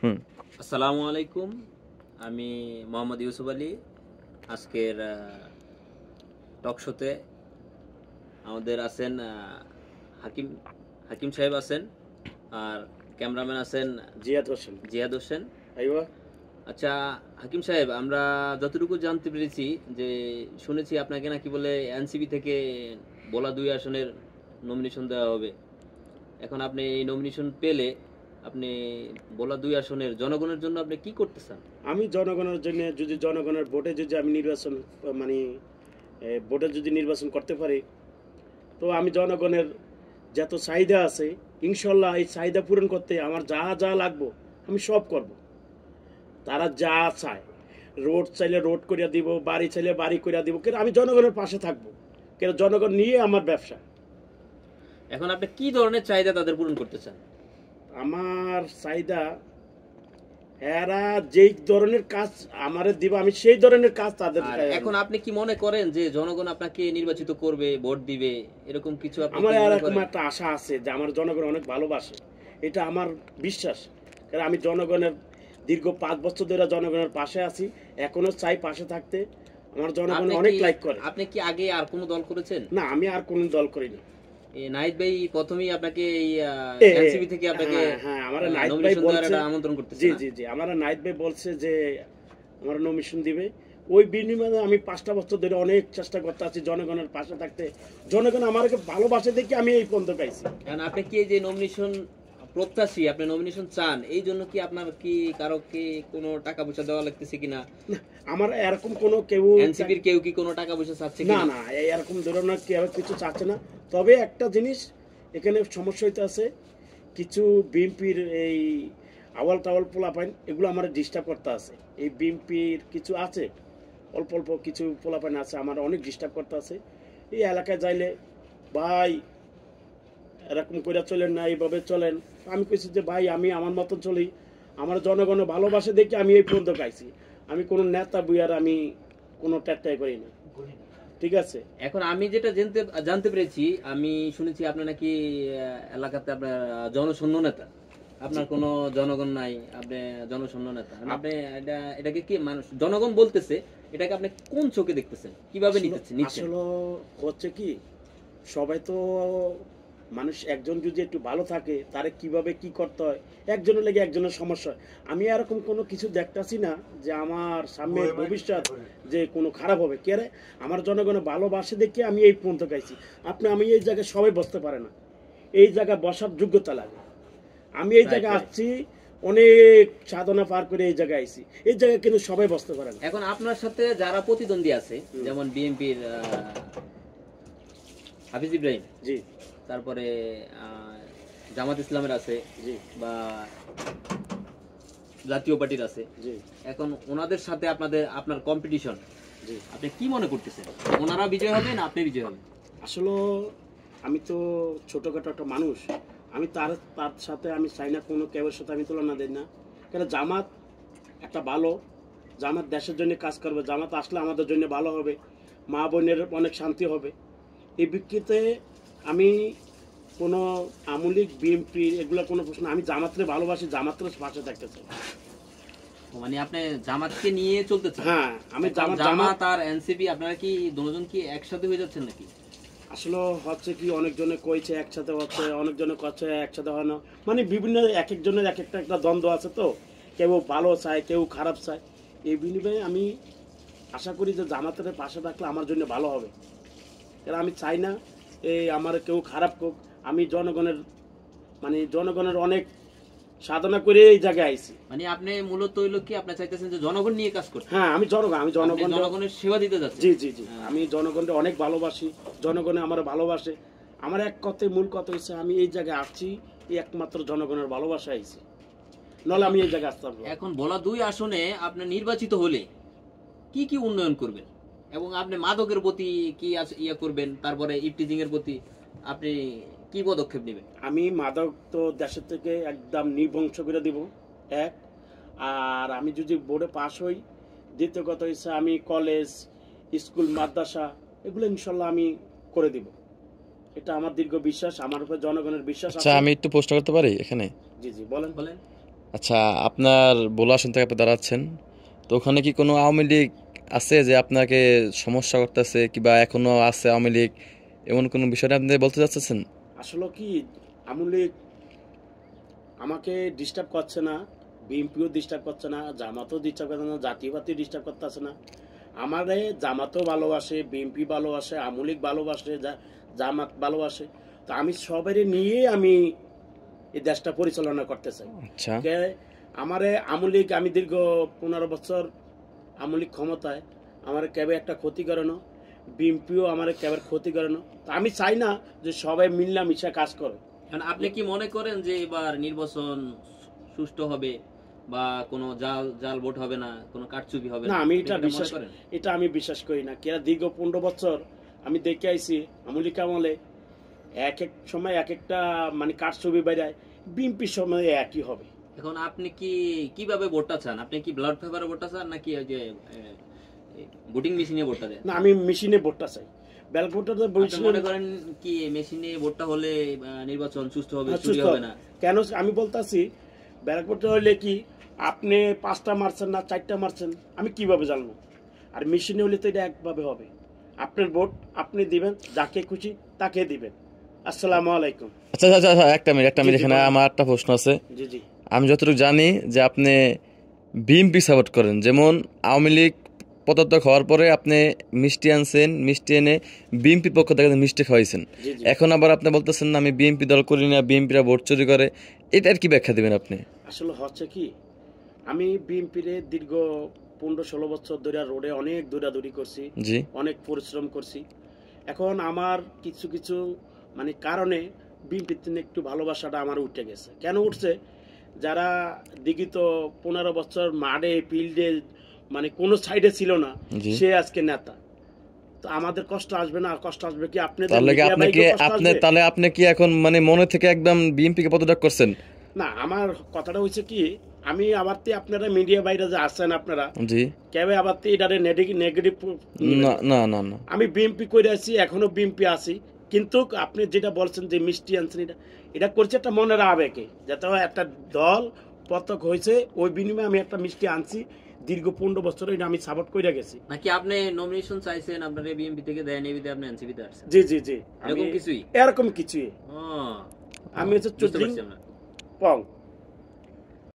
আসসালামু আলাইকুম, আমি মোহাম্মদ ইউসুফ আলী। আজকের টক শোতে আমাদের আছেন হাকিম হাকিম সাহেব আছেন, আর ক্যামেরাম্যান আছেন জিয়াদ হোসেন। আচ্ছা হাকিম সাহেব, আমরা যতটুকু জানতে পেরেছি যে শুনেছি আপনাকে নাকি বলে এনসিপি থেকে ভোলা 2 আসনের নমিনেশন দেওয়া হবে। এখন আপনি এই নমিনেশন পেলে আপনি ভোলা 2 আসনের জনগণের জন্য আপনি কি করতে চান? আমি জনগণের জন্য, যদি জনগণের ভোটে যদি আমি নির্বাচন মানে ভোটে যদি নির্বাচন করতে পারি, তো আমি জনগণের যত চাহিদা আছে ইনশাল্লাহ এই চাহিদা পূরণ করতে আমার যা যা লাগবো আমি সব করব। তারা যা চায়, রোড চাইলে রোড করিয়া দিব, বাড়ি চাইলে বাড়ি করিয়া দিব, কিন্তু আমি জনগণের পাশে থাকবো, কিন্তু জনগণ নিয়ে আমার ব্যবসা। এখন আপনি কি ধরনের চাহিদা তাদের পূরণ করতে চান? আমার চাহিদা, এরা যেই ধরনের কাজ আমারে দিব আমি সেই ধরনের কাজ তাদের। এখন আপনি কি মনে করেন যে জনগণ আপনাকে নির্বাচিত করবে, ভোট দিবে, এরকম কিছু? আমার এরকম একটা আশা আছে যে আমার জনগণ অনেক ভালোবাসে, এটা আমার বিশ্বাস। কারণ আমি জনগণের দীর্ঘ 5 বছর ধরে জনগণের পাশে আছি, এখনো চাই পাশে থাকতে। আমার জনগণ অনেক লাইক করে। আপনি কি আগে আর কোনো দল করেছেন? না, আমি আর কোনো দল করি না। নাহিদ ভাই প্রথমেই আপনাকে এই এনসিপি থেকে আপনাকে আমার নাহিদ ভাই বলছে আমন্ত্রণ করতেছে। জি জি জি, আমার নাহিদ ভাই বলছে যে আমার নমিনেশন দিবে। ওই বিনিময়ে আমি 5টা বছর ধরে অনেক চেষ্টা করতে আছি জনগণের পাশে থাকতে। জনগণ আমাকে ভালোবাসে দেখে আমি এই পর্যন্ত পাইছি। কারণ আপনি কি এই যে নমিনেশন প্রত্যাশী, আপনি নমিনেশন চান, এই জন্য কি আপনার কি কারো কি কোনো টাকা পয়সা দেওয়া লাগতেছে কিনা? আমার এরকম কোনো কেউ এনসিপির কেউ কি কোনো টাকা পয়সা চাচ্ছে না? না, এরকম ধরনের কেউ কিছু চাচ্ছে না। তবে একটা জিনিস এখানে সমস্যা হইতে আছে, কিছু বিএনপির এই আওয়াল টাওয়াল পোলাপাইন এগুলো আমার ডিস্টার্ব করতে আছে। এই বিএনপির কিছু আছে, অল্প অল্প কিছু পোলাপাইন আছে, আমার অনেক ডিস্টার্ব করতে আছে। এই এলাকায় যাইলে ভাই এরকম করে চলেন না, এইভাবে চলেন। আমি কইছি যে ভাই আমি আমার মতন চলি, আমার জনগণ ভালোবাসে দেখে আমি এই পর্যন্ত পাইছি। আমি কোনো নেতা বুয়ার আমি কোনো ট্যাটাই করি না, ঠিক আছে? এখন আমি যেটা জানতে পেরেছি, আমি শুনেছি আপনার নাকি এলাকাতে আপনার জনশূন্য নেতা, আপনার কোনো জনগণ নাই, আপনি জনশূন্য নেতা। আপনি এটাকে কি মানুষ জনগণ বলতেছে, এটাকে আপনি কোন চোখে দেখতেছেন, কিভাবে নিতেছেন? আসলে হচ্ছে কি, সবাই তো মানুষ, একজন যদি একটু ভালো থাকে তারে কিভাবে কি করতে হয়, একজনের লেগে একজনের সমস্যা হয়। আমি এরকম কোনো কিছু দেখতেছি না যে আমার সামনে ভবিষ্যৎ যে কোনো খারাপ হবে। কে রে, আমার জনগণের ভালোবাসে দেখে আমি এই পর্যন্ত গাইছি। আমি এই জায়গায় সবাই বসতে পারে না, এই জায়গায় বসার যোগ্যতা লাগে। আমি এই জায়গায় আসছি অনেক সাধনা পার করে এই জায়গায় আইছি, এই জায়গায় কিন্তু সবাই বসতে পারে না। এখন আপনার সাথে যারা প্রতিদ্বন্দ্বী আছে, যেমন বিএনপির হাফিজ ইব্রাহিম জি, তারপরে জামাত ইসলামের আছে জি, বা জাতীয় পার্টির আছে, জি, এখন ওনাদের সাথে আপনার কম্পিটিশন, জি, আপনি কি মনে করতেছেন? ওনারা বিজয় হবে না আপনি বিজয় হবেন? আসলে আমি তো ছোটখাটো একটা মানুষ, আমি তার সাথে আমি চাই না কোনো কেউর সাথে আমি তুলনা দিই না। কেন, জামাত একটা ভালো, জামাত দেশের জন্য কাজ করবে, জামাত আসলে আমাদের জন্য ভালো হবে, মা বোনের অনেক শান্তি হবে। এই বিক্রিতে আমি কোনো আমলিক বিএনপি এগুলো কোনো প্রশ্ন, আমি জামাতরে ভালোবাসি, জামাতের পাশে থাকতে চাই। মানে আপনি জামাতকে নিয়ে চলতে চান? হ্যাঁ, আমি জামাত আর এনসিপি আপনারা কি দুজন কি একসাথে হয়ে যাচ্ছেন নাকি? আসলে হচ্ছে কি, অনেকজনে কইছে একসাথে হচ্ছে, অনেকজনে কচ্ছে একসাথে হয় না, মানে বিভিন্ন এক একজনের এক একটা দ্বন্দ্ব আছে। তো কেউ ভালো চায়, কেউ খারাপ চায়। এই বিনিময়ে আমি আশা করি যে জামাতের পাশে থাকলে আমার জন্য ভালো হবে। কারণ আমি চাই না এই আমার কেউ খারাপ হোক। আমি জনগণের অনেক সাধনা করে এই জায়গায় আইছি। মানে আপনি মূলত হইলো কি, আপনি চাইতেছেন যে জনগণ নিয়ে কাজ করতে? হ্যাঁ, আমি জনগণের সেবা দিতে যাচ্ছি। জি জি জি, আমি জনগণকে অনেক ভালোবাসি, জনগণে আমার ভালোবাসে। আমার এক কথায় মূল কথা হচ্ছে আমি এই জায়গায় আসছি এই একমাত্র জনগণের ভালোবাসা আইছি, নলে আমি এই জায়গায় আসতাম। এখন ভোলা 2 আসনে আপনি নির্বাচিত হলে কি কি উন্নয়ন করবেন, এবং আপনি মাদকের প্রতি কি ইয়া করবেন, তারপরে ইফটিজিং এর প্রতি আপনি কি পদক্ষেপ নেবেন? আমি মাদক তো দেশের থেকে একদম নির্বংশ করে দিব, এক। আর আমি যদি বোর্ডে পাশ হই, দ্বিতীয় কথা হচ্ছে আমি কলেজ, স্কুল, মাদ্রাসা এগুলো ইনশাল্লাহ আমি করে দিব। এটা আমার দীর্ঘ বিশ্বাস, আমার উপর জনগণের বিশ্বাস আছে। আচ্ছা, আমি একটু প্রশ্ন করতে পারি এখানে? জি জি, বলেন। আচ্ছা, আপনার ভোলা আসন থেকে আপনি দাঁড়াচ্ছেন, তো ওখানে কি কোনো আওয়ামী লীগ আছে যে আপনাকে সমস্যা করতেছে, কিংবা এখনো আছে আওয়ামী লীগ, এমন কোনো বিষয়টা আপনি বলতে চাচ্ছেন? আসলে কি আমলে আমাকে ডিস্টার্ব করছে না, বিএনপিও ডিস্টার্ব করছে না, জামাতও ডিস্টার্ব করছে না, জাতীয় পার্টি ডিস্টার্ব করতেছে না। আমারে জামাতও ভালোবাসে, বিএনপি ভালোবাসে, আমলিক ভালোবাসে, জামাত ভালোবাসে। তো আমি সবারই নিয়ে আমি এই দেশটা পরিচালনা করতে চাই। আচ্ছা, কে আমারে আমলিক, আমি দীর্ঘ 15 বছর আমলিক ক্ষমতায় আমার কেবে একটা ক্ষতি করে না, বিএনপিও আমার কেবে ক্ষতি করে না। তো আমি চাই না যে সবাই মিল্লামিশা কাজ করে। মানে আপনি কি মনে করেন যে এবার নির্বাচন সুষ্ঠু হবে বা কোনো জাল জাল ভোট হবে না, কোনো কারচুপি হবে না, না? আমি আপনি এটা কি মনে বিশ্বাস করেন? আমি বিশ্বাস করি না। কেরা দীর্ঘ 15 বছর আমি দেখে আইছি আমলিক আমলে এক এক সময় এক একটা মানে কারছবি বেড়ায়, বিএনপির সময় একই হবে। এখন আপনি কি কিভাবে ভোটটা চান? আপনি কি ব্লড পেপারে ভোটটা চান নাকি ওই যে ভোটিং মেশিনে ভোটটা দেন? না, আমি মেশিনে ভোটটা চাই। ব্যালট ভোটটা তো আপনি মনে করেন কি মেশিনে ভোটটা হলে নির্বাচন সুষ্ঠু হবে, চুরি হবে না? কেন আমি বলতাছি, ব্যালট ভোটটা হলে কি আপনি 5টা মারছেন না 4টা মারছেন, আমি কিভাবে জানবো? আর মেশিনে হলে তো এটা একভাবে হবে। আপনার ভোট আপনি দিবেন, যাকে খুশি তাকে দিবেন। আসসালামু আলাইকুম। আচ্ছা আচ্ছা আচ্ছা, একটা মিনিট জি, জি, এখানে বলেন। আমার একটা প্রশ্ন আছে। জি জি আমি যতটুকু জানি যে আপনি বিএনপি সাপোর্ট করেন, যেমন আওয়ামী লীগ পদত্যাগ হওয়ার পরে আপনি মিষ্টি আনছেন, মিষ্টি এনে বিএনপির পক্ষ থেকে মিষ্টি খাওয়াইছেন। জি জি এখন আবার আপনি বলতেছেন না আমি বিএনপি দল করি না, বিএনপিরা ভোট চুরি করে, এটার কি ব্যাখ্যা দিবেন আপনি? আসলে হচ্ছে কি, আমি বিএনপির দীর্ঘ 15-16 বছর ধরে রোডে অনেক দৌড়াদৌড়ি করছি, জি, অনেক পরিশ্রম করছি। এখন আমার কিছু কিছু মানে কারণে বিএনপির জন্য একটু ভালোবাসাটা আমার উঠে গেছে। কেন উঠছে? যারা বিগত 15 বছর মাঠে ফিল্ডে মানে কোনো সাইডে ছিল না, জি। সে আজকে নেতা। তো আমাদের কষ্ট আসবে না? কষ্ট আসবে কি আপনাদের? তাহলে কি মিডিয়া আপনি কি ভাইকেও কষ্ট আপনি আসবে? তাহলে আপনি কি এখন মানে মনে থেকে একদম বিএনপি কে পদত্যাগ করছেন? না, আমার কথাটা হচ্ছে কি, আমি আবার আপনারা মিডিয়া বাইরে যে আসছেন আপনারা জি, কেবে আবার এটারে নেগেটিভ না না না না, আমি বিএমপি করে আছি, এখনো বিএমপি আছি। কিন্তু আপনি যেটা বলছেন যে মিষ্টি আনছেন, এটা এটা করছে একটা মনের আবেগে, যাতে একটা দল পতক হয়েছে ওই বিনিময়ে আমি একটা মিষ্টি আনছি। দীর্ঘ 15 বছর এটা আমি সাপোর্ট করে গেছি। নাকি আপনি নমিনেশন চাইছেন, আপনার বিএনপি থেকে দেন, এই বিধে আপনি এনসিপিতে আসছেন? জি জি জি, এরকম কিছুই? এরকম কিছুই। ও, আমি হচ্ছে বুঝতে চৌধুরী পারছি আমরা। পং।